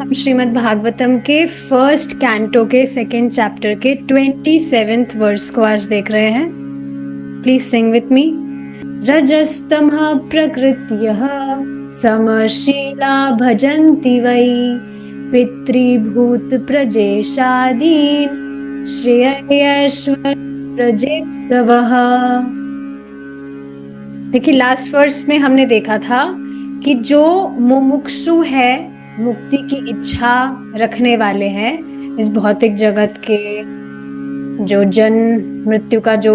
हम श्रीमद् भागवतम के first canto के सेकेंड चैप्टर के 27th वर्स को आज देख रहे हैं। Please sing with me. रजस्तमः प्रकृत्यः समशीला भजन्ति वै पितृभूत प्रजेशादीन् श्रेयश्वर प्रजेत्सवः। देखिए, लास्ट वर्स में हमने देखा था कि जो मुमुक्षु है, मुक्ति की इच्छा रखने वाले हैं, इस भौतिक जगत के जो जन्म मृत्यु का जो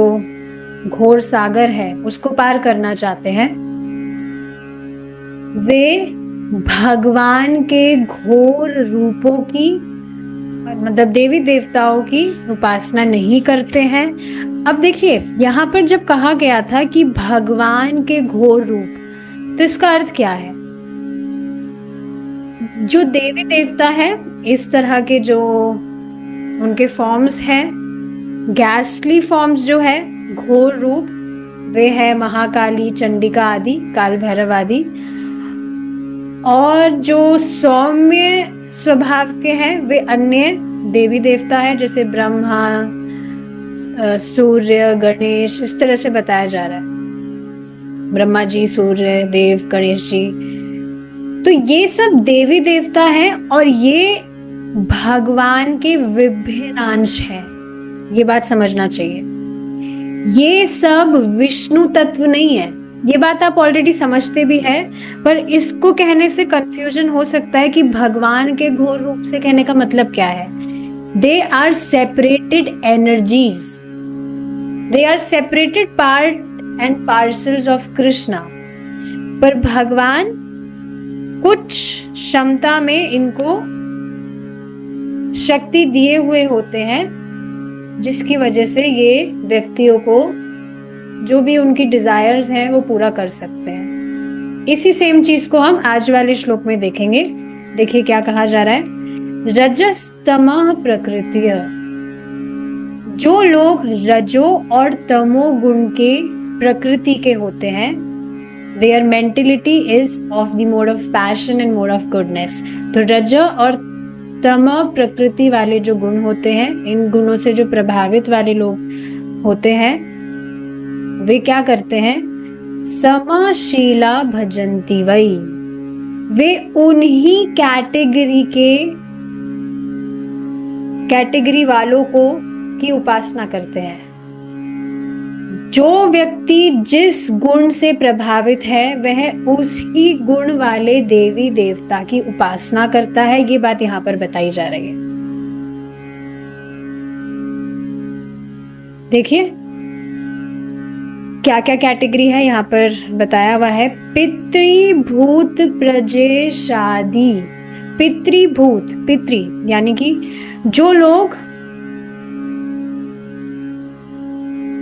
घोर सागर है उसको पार करना चाहते हैं, वे भगवान के घोर रूपों की मतलब देवी देवताओं की उपासना नहीं करते हैं। अब देखिए, यहाँ पर जब कहा गया था कि भगवान के घोर रूप, तो इसका अर्थ क्या है? जो देवी देवता है, इस तरह के जो उनके फॉर्म्स हैं, गैस्टली फॉर्म्स जो है, घोर रूप, वे है महाकाली, चंडिका आदि, काल भैरव आदि। और जो सौम्य स्वभाव के हैं, वे अन्य देवी देवता है, जैसे ब्रह्मा, सूर्य, गणेश, इस तरह से बताया जा रहा है। ब्रह्मा जी, सूर्य देव, गणेश जी, तो ये सब देवी देवता हैं और ये भगवान के विभिन्न अंश हैं। ये बात समझना चाहिए। ये सब विष्णु तत्व नहीं है। ये बात आप ऑलरेडी समझते भी हैं, पर इसको कहने से कंफ्यूजन हो सकता है कि भगवान के घोर रूप से कहने का मतलब क्या है। They are separated energies, they are separated part and parcels of Krishna. पर भगवान कुछ क्षमता में इनको शक्ति दिए हुए होते हैं, जिसकी वजह से ये व्यक्तियों को जो भी उनकी डिजायर्स हैं वो पूरा कर सकते हैं। इसी सेम चीज को हम आज वाले श्लोक में देखेंगे। देखिए क्या कहा जा रहा है। रजस्तमः प्रकृत्य, जो लोग रजो और तमो गुण के प्रकृति के होते हैं, their mentality is of the mode of passion and mode of goodness। तो रज और तम प्रकृति वाले जो गुण होते हैं, इन गुणों से जो प्रभावित वाले लोग होते हैं, वे क्या करते हैं? समशीला भजन्ति वै, वे उन्हीं कैटेगरी वालों को की उपासना करते हैं। जो व्यक्ति जिस गुण से प्रभावित है, वह उसी गुण वाले देवी देवता की उपासना करता है। ये बात यहाँ पर बताई जा रही है। देखिए क्या क्या कैटेगरी है यहाँ पर बताया हुआ है। पितृभूत प्रजेशादि। पितृभूत, पितृ यानी कि जो लोग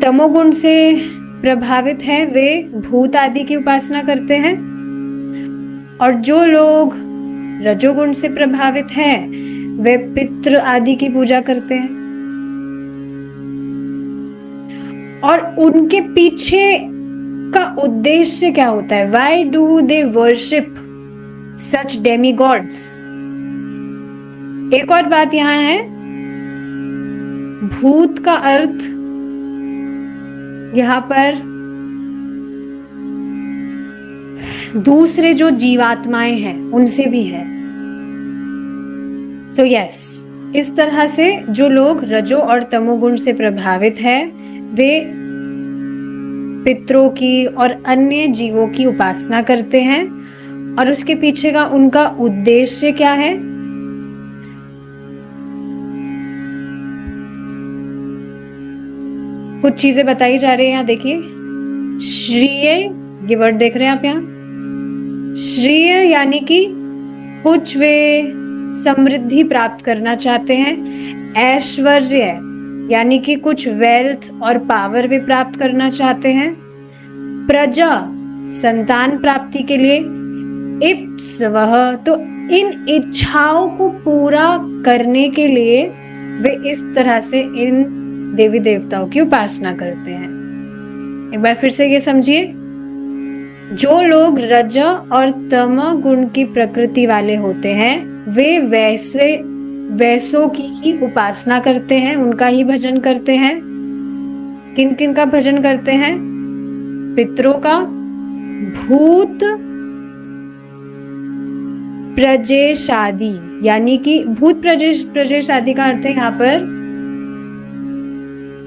तमोगुण से प्रभावित हैं, वे भूत आदि की उपासना करते हैं। और जो लोग रजोगुण से प्रभावित हैं, वे पितृ आदि की पूजा करते हैं। और उनके पीछे का उद्देश्य क्या होता है? Why do they worship such demigods? एक और बात यहाँ है, भूत का अर्थ यहाँ पर दूसरे जो जीवात्माएं हैं उनसे भी है। सो यस, इस तरह से जो लोग रजो और तमोगुण से प्रभावित है, वे पितरों की और अन्य जीवों की उपासना करते हैं। और उसके पीछे का उनका उद्देश्य क्या है? कुछ चीजें बताई जा रही है यहाँ। देखिए, श्रेय, ये वर्ड देख रहे हैं आप यहाँ। श्रेय यानी कि कुछ वे समृद्धि प्राप्त करना चाहते हैं। ऐश्वर्य यानी कि कुछ वेल्थ और पावर वे प्राप्त करना चाहते हैं। प्रजा, संतान प्राप्ति के लिए। इप्सवः, तो इन इच्छाओं को पूरा करने के लिए वे इस तरह से इन देवी देवताओं की उपासना करते हैं। एक बार फिर से ये समझिए, जो लोग रज और तम गुण की प्रकृति वाले होते हैं, वे वैसों की ही उपासना करते हैं, उनका ही भजन करते हैं। किन किन का भजन करते हैं? पितरों का, भूत प्रजेशादि, यानी कि भूत प्रजेशादि का अर्थ है यहाँ पर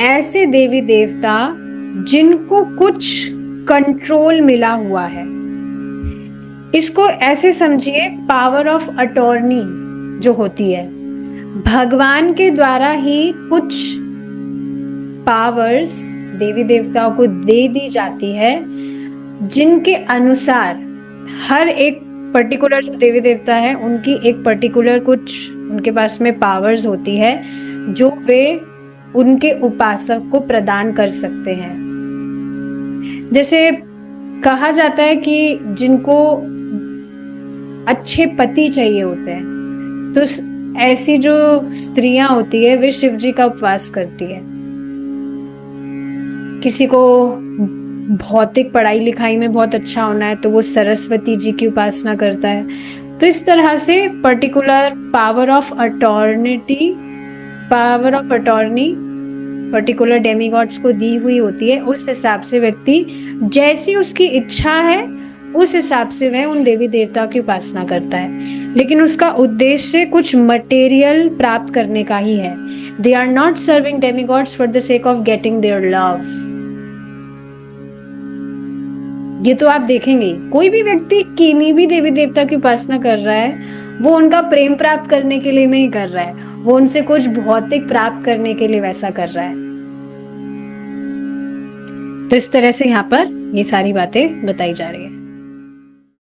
ऐसे देवी देवता जिनको कुछ कंट्रोल मिला हुआ है। इसको ऐसे समझिए, पावर ऑफ अटॉर्नी जो होती है, भगवान के द्वारा ही कुछ पावर्स देवी देवताओं को दे दी जाती है, जिनके अनुसार हर एक पर्टिकुलर जो देवी देवता है उनकी एक पर्टिकुलर कुछ उनके पास में पावर्स होती है जो वे उनके उपासक को प्रदान कर सकते हैं। जैसे कहा जाता है कि जिनको अच्छे पति चाहिए होते हैं, तो ऐसी जो स्त्रियां होती है वे शिव जी का उपवास करती है। किसी को भौतिक पढ़ाई लिखाई में बहुत अच्छा होना है तो वो सरस्वती जी की उपासना करता है। तो इस तरह से particular power of attorney particular demigods को दी हुई होती है। उस हिसाब से व्यक्ति जैसी उसकी इच्छा है उस हिसाब से वह उन देवी देवताओं की उपासना करता है, लेकिन उसका उद्देश्य कुछ मटेरियल प्राप्त करने का ही है। They are not serving demigods for the sake of getting their love. ये तो आप देखेंगे, कोई भी व्यक्ति किन्हीं भी देवी देवता की उपासना कर रहा है वो उनका प्रेम प्राप्त करने के लिए नहीं कर रहा है, वो उनसे कुछ भौतिक प्राप्त करने के लिए वैसा कर रहा है। तो इस तरह से यहाँ पर ये सारी बातें बताई जा रही है।